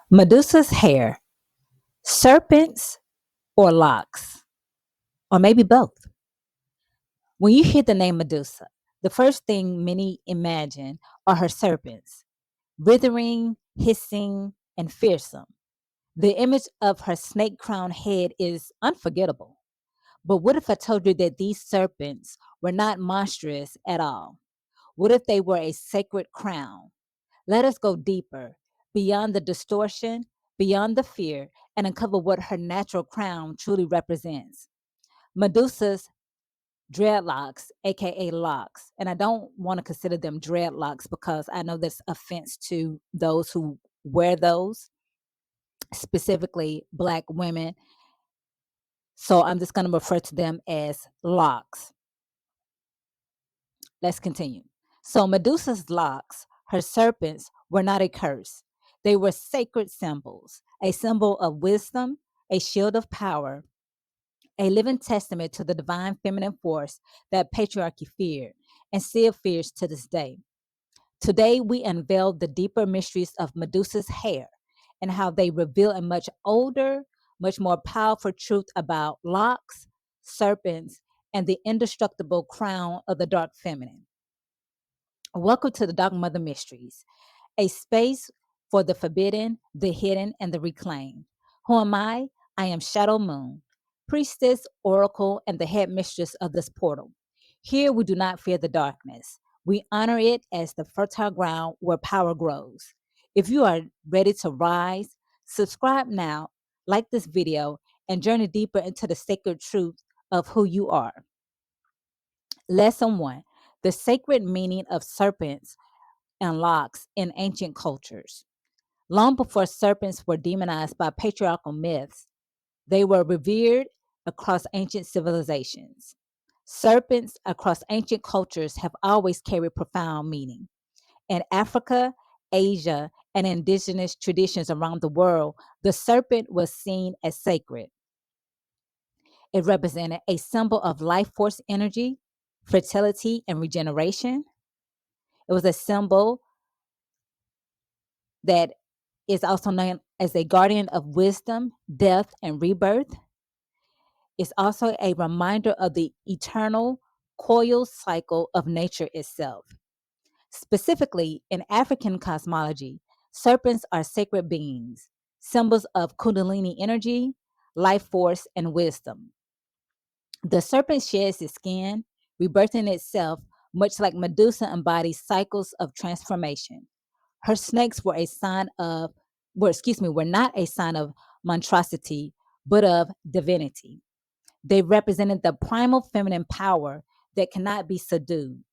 Medusa's hair, serpents or locks, or maybe both. When you hear the name Medusa, the first thing many imagine are her serpents, writhing, hissing, and fearsome. The image of her snake crowned head is unforgettable. But what if I told you that these serpents were not monstrous at all? What if they were a sacred crown? Let us go deeper, beyond the distortion, beyond the fear, and uncover what her natural crown truly represents. Medusa's dreadlocks, aka locks, and I don't want to consider them dreadlocks because I know that's offense to those who wear those, specifically Black women. So I'm just going to refer to them as locks. Let's continue. So Medusa's locks, her serpents, were not a curse. They were sacred symbols, a symbol of wisdom, a shield of power, a living testament to the divine feminine force that patriarchy feared and still fears to this day. Today, we unveil the deeper mysteries of Medusa's hair and how they reveal a much older, much more powerful truth about locks, serpents, and the indestructible crown of the dark feminine. Welcome to the Dark Mother Mysteries, a space for the forbidden, the hidden, and the reclaimed. Who am I? I am Shadow Moon, priestess, oracle, and the head mistress of this portal. Here we do not fear the darkness. We honor it as the fertile ground where power grows. If you are ready to rise, subscribe now, like this video, and journey deeper into the sacred truth of who you are. Lesson 1: the sacred meaning of serpents and locks in ancient cultures. Long before serpents were demonized by patriarchal myths, they were revered across ancient civilizations. Serpents across ancient cultures have always carried profound meaning. In Africa, Asia, and indigenous traditions around the world, the serpent was seen as sacred. It represented a symbol of life force energy, fertility, and regeneration. It was a symbol that is also known as a guardian of wisdom, death, and rebirth. It's also a reminder of the eternal coil cycle of nature itself. Specifically, in African cosmology, serpents are sacred beings, symbols of kundalini energy, life force, and wisdom. The serpent sheds its skin, rebirthing itself, much like Medusa embodies cycles of transformation. Her snakes were not a sign of monstrosity, but of divinity. They represented the primal feminine power that cannot be subdued.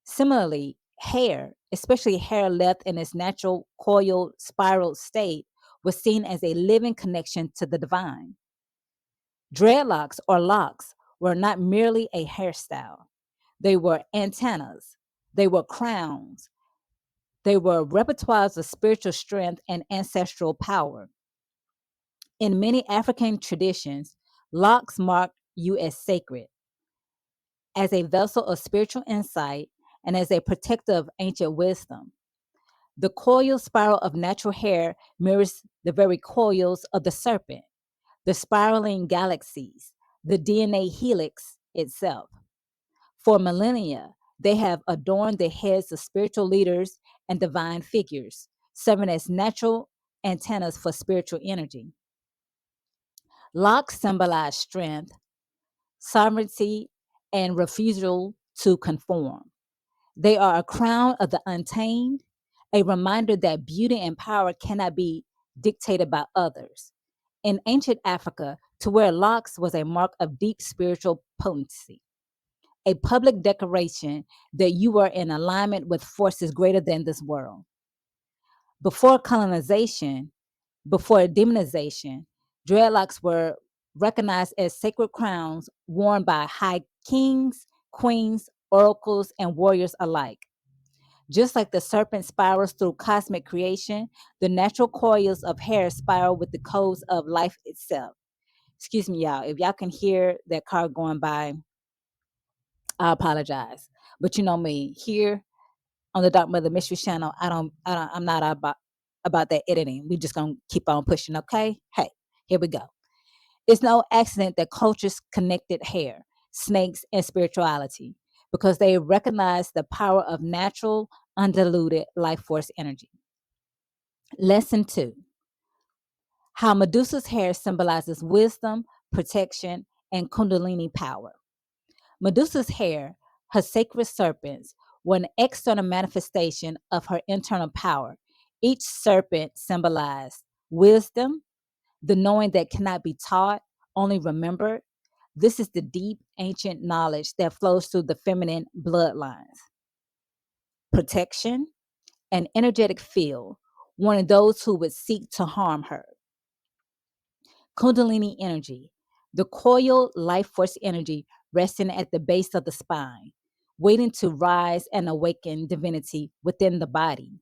Similarly, hair, especially hair left in its natural coiled spiral state, was seen as a living connection to the divine. Dreadlocks or locks were not merely a hairstyle. They were antennas, they were crowns, they were repertoires of spiritual strength and ancestral power. In many African traditions, locks mark you as sacred, as a vessel of spiritual insight, and as a protector of ancient wisdom. The coil spiral of natural hair mirrors the very coils of the serpent, the spiraling galaxies, the DNA helix itself. For millennia, they have adorned the heads of spiritual leaders and divine figures, serving as natural antennas for spiritual energy. Locks symbolize strength, sovereignty, and refusal to conform. They are a crown of the untamed, a reminder that beauty and power cannot be dictated by others. In ancient Africa, to wear locks was a mark of deep spiritual potency, a public declaration that you were in alignment with forces greater than this world. Before colonization, before demonization, dreadlocks were recognized as sacred crowns worn by high kings, queens, oracles, and warriors alike. Just like the serpent spirals through cosmic creation, the natural coils of hair spiral with the codes of life itself. Excuse me, y'all. If y'all can hear that car going by, I apologize. But you know me, here on the Dark Mother Mystery Channel, I'm not about. about that editing. We're just going to keep on pushing, okay? Hey, here we go. It's no accident that cultures connected hair, snakes, and spirituality because they recognize the power of natural, undiluted life force energy. Lesson 2: how Medusa's hair symbolizes wisdom, protection, and kundalini power. Medusa's hair, her sacred serpents, were an external manifestation of her internal power. Each serpent symbolized wisdom, the knowing that cannot be taught, only remembered. This is the deep, ancient knowledge that flows through the feminine bloodlines. Protection, an energetic field, warning those who would seek to harm her. Kundalini energy, the coiled life force energy resting at the base of the spine, waiting to rise and awaken divinity within the body.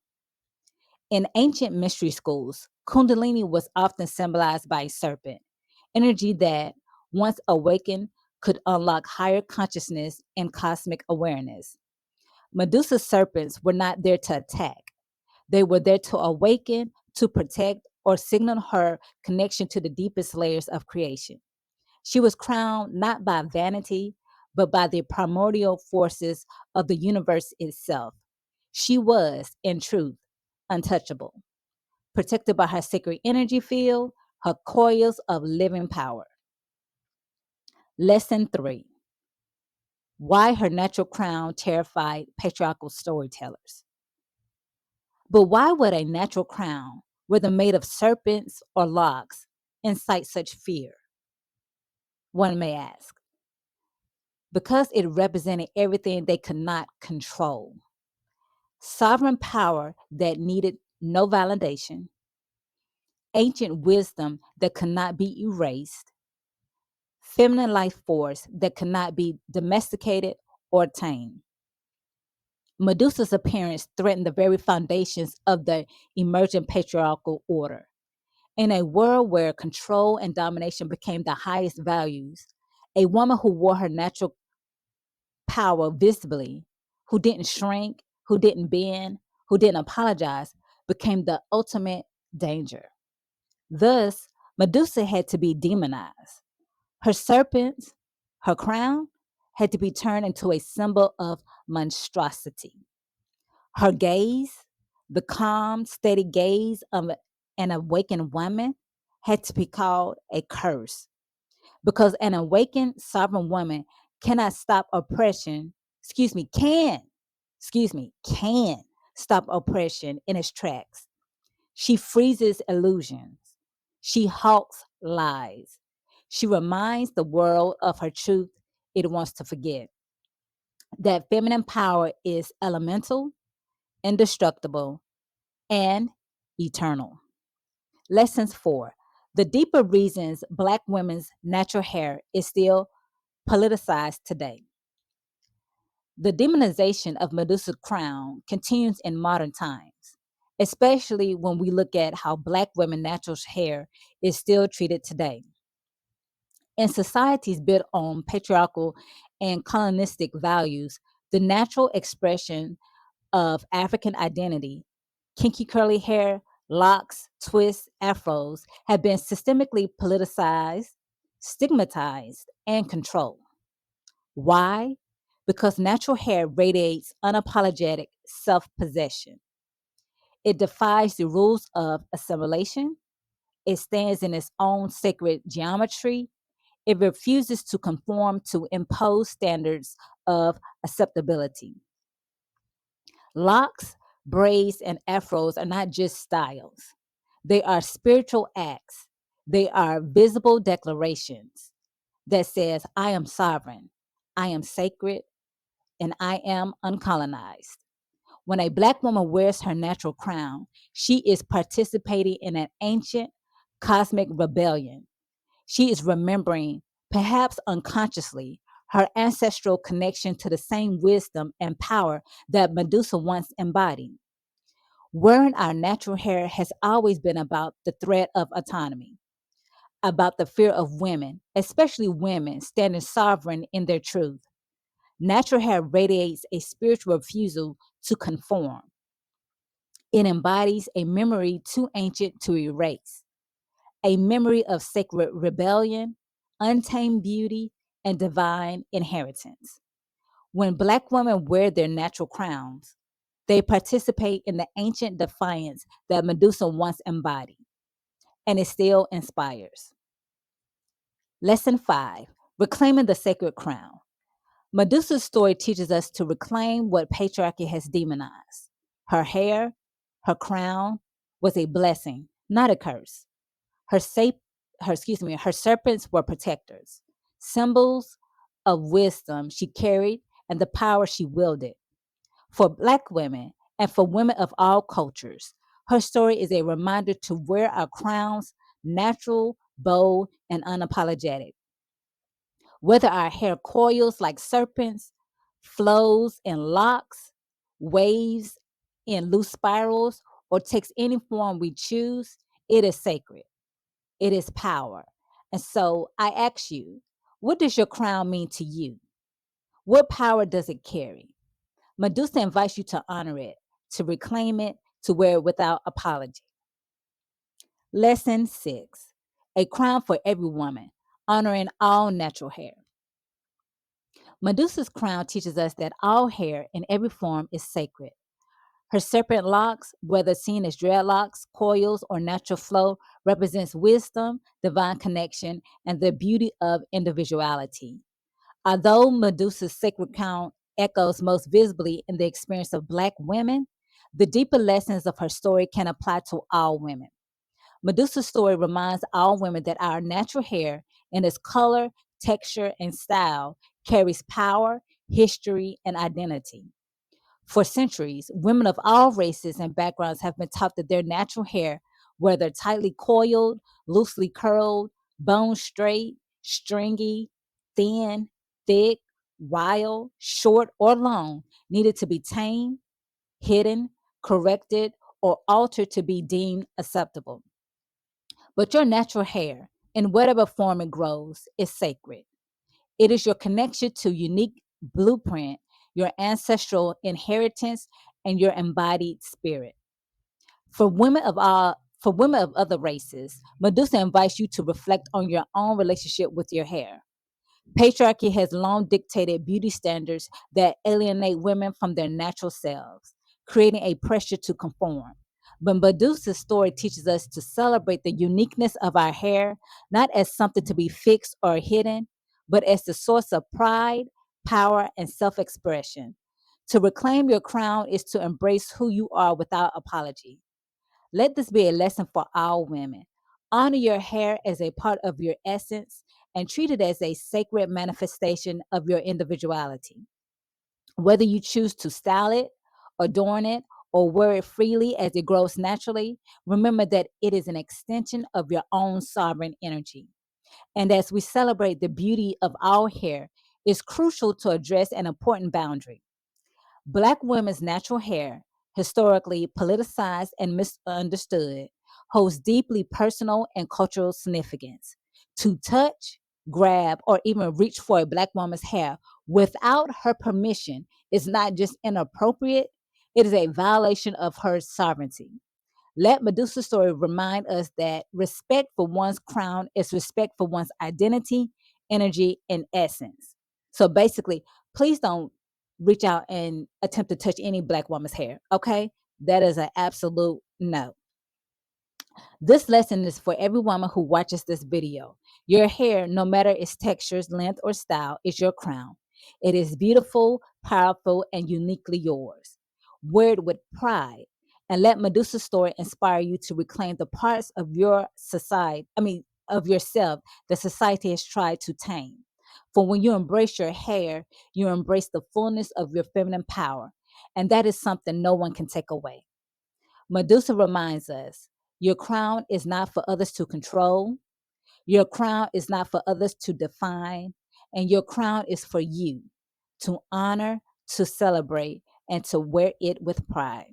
In ancient mystery schools, Kundalini was often symbolized by a serpent, energy that, once awakened, could unlock higher consciousness and cosmic awareness. Medusa's serpents were not there to attack, they were there to awaken, to protect, or signal her connection to the deepest layers of creation. She was crowned not by vanity, but by the primordial forces of the universe itself. She was, in truth, untouchable, protected by her sacred energy field, her coils of living power. Lesson 3: why her natural crown terrified patriarchal storytellers. But why would a natural crown, whether made of serpents or locks, incite such fear? One may ask. Because it represented everything they could not control. Sovereign power that needed no validation, ancient wisdom that could not be erased, feminine life force that could not be domesticated or tamed. Medusa's appearance threatened the very foundations of the emergent patriarchal order. In a world where control and domination became the highest values, a woman who wore her natural power visibly, who didn't shrink, who didn't bend, who didn't apologize, became the ultimate danger. Thus, Medusa had to be demonized. Her serpents, her crown, had to be turned into a symbol of monstrosity. Her gaze, the calm, steady gaze of an awakened woman, had to be called a curse because an awakened sovereign woman cannot stop oppression, can stop oppression in its tracks. She freezes illusions. She halts lies. She reminds the world of her truth it wants to forget. That feminine power is elemental, indestructible, and eternal. Lessons 4: the deeper reasons Black women's natural hair is still politicized today. The demonization of Medusa's crown continues in modern times, especially when we look at how Black women's natural hair is still treated today. In societies built on patriarchal and colonistic values, the natural expression of African identity, kinky curly hair, locks, twists, afros, have been systemically politicized, stigmatized, and controlled. Why? Because natural hair radiates unapologetic self possession. It defies the rules of assimilation. It stands in its own sacred geometry. It refuses to conform to imposed standards of acceptability. Locks, braids, and afros are not just styles, they are spiritual acts. They are visible declarations that says, I am sovereign, I am sacred, and I am uncolonized. When a Black woman wears her natural crown, she is participating in an ancient cosmic rebellion. She is remembering, perhaps unconsciously, her ancestral connection to the same wisdom and power that Medusa once embodied. Wearing our natural hair has always been about the threat of autonomy, about the fear of women, especially women standing sovereign in their truth. Natural hair radiates a spiritual refusal to conform. It embodies a memory too ancient to erase, a memory of sacred rebellion, untamed beauty, and divine inheritance. When Black women wear their natural crowns, they participate in the ancient defiance that Medusa once embodied, and it still inspires. Lesson 5, Reclaiming the Sacred Crown. Medusa's story teaches us to reclaim what patriarchy has demonized. Her hair, her crown, was a blessing, not a curse. Her serpents were protectors, symbols of wisdom she carried and the power she wielded. For Black women and for women of all cultures, her story is a reminder to wear our crowns natural, bold, and unapologetic. Whether our hair coils like serpents, flows in locks, waves in loose spirals, or takes any form we choose, it is sacred. It is power. And so I ask you, what does your crown mean to you? What power does it carry? Medusa invites you to honor it, to reclaim it, to wear it without apology. Lesson 6, A Crown for Every Woman, honoring all natural hair. Medusa's crown teaches us that all hair in every form is sacred. Her serpent locks, whether seen as dreadlocks, coils, or natural flow, represents wisdom, divine connection, and the beauty of individuality. Although Medusa's sacred crown echoes most visibly in the experience of Black women, the deeper lessons of her story can apply to all women. Medusa's story reminds all women that our natural hair, in its color, texture, and style, carries power, history, and identity. For centuries, women of all races and backgrounds have been taught that their natural hair, whether tightly coiled, loosely curled, bone straight, stringy, thin, thick, wild, short, or long, needed to be tamed, hidden, corrected, or altered to be deemed acceptable. But your natural hair, in whatever form it grows, is sacred. It is your connection to unique blueprint, your ancestral inheritance, and your embodied spirit. For women of other races, Medusa invites you to reflect on your own relationship with your hair. Patriarchy has long dictated beauty standards that alienate women from their natural selves, creating a pressure to conform. But Medusa's story teaches us to celebrate the uniqueness of our hair, not as something to be fixed or hidden, but as the source of pride, power, and self expression. To reclaim your crown is to embrace who you are without apology. Let this be a lesson for all women. Honor your hair as a part of your essence and treat it as a sacred manifestation of your individuality. Whether you choose to style it, adorn it, or wear it freely as it grows naturally, remember that it is an extension of your own sovereign energy. And as we celebrate the beauty of our hair, it's crucial to address an important boundary. Black women's natural hair, historically politicized and misunderstood, holds deeply personal and cultural significance. To touch, grab, or even reach for a Black woman's hair without her permission is not just inappropriate, it is a violation of her sovereignty. Let Medusa's story remind us that respect for one's crown is respect for one's identity, energy, and essence. So basically, please don't reach out and attempt to touch any Black woman's hair. Okay. That is an absolute no. This lesson is for every woman who watches this video. Your hair, no matter its textures, length, or style, is your crown. It is beautiful, powerful, and uniquely yours. Wear it with pride and let Medusa's story inspire you to reclaim the parts of your of yourself that society has tried to tame. For when you embrace your hair, you embrace the fullness of your feminine power. And that is something no one can take away. Medusa reminds us your crown is not for others to control, your crown is not for others to define, and your crown is for you to honor, to celebrate, and to wear it with pride.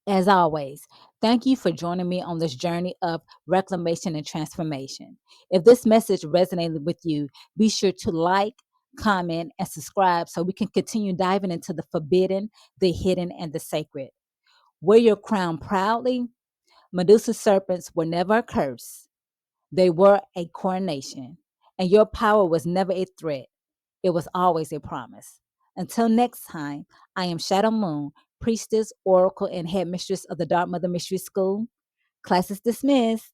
As always, thank you for joining me on this journey of reclamation and transformation. If this message resonated with you, be sure to like, comment, and subscribe so we can continue diving into the forbidden, the hidden, and the sacred. Wear your crown proudly. Medusa's serpents were never a curse. They were a coronation. And your power was never a threat. It was always a promise. Until next time, I am Shadow Moon, priestess, oracle, and headmistress of the Dark Mother Mystery School. Class is dismissed.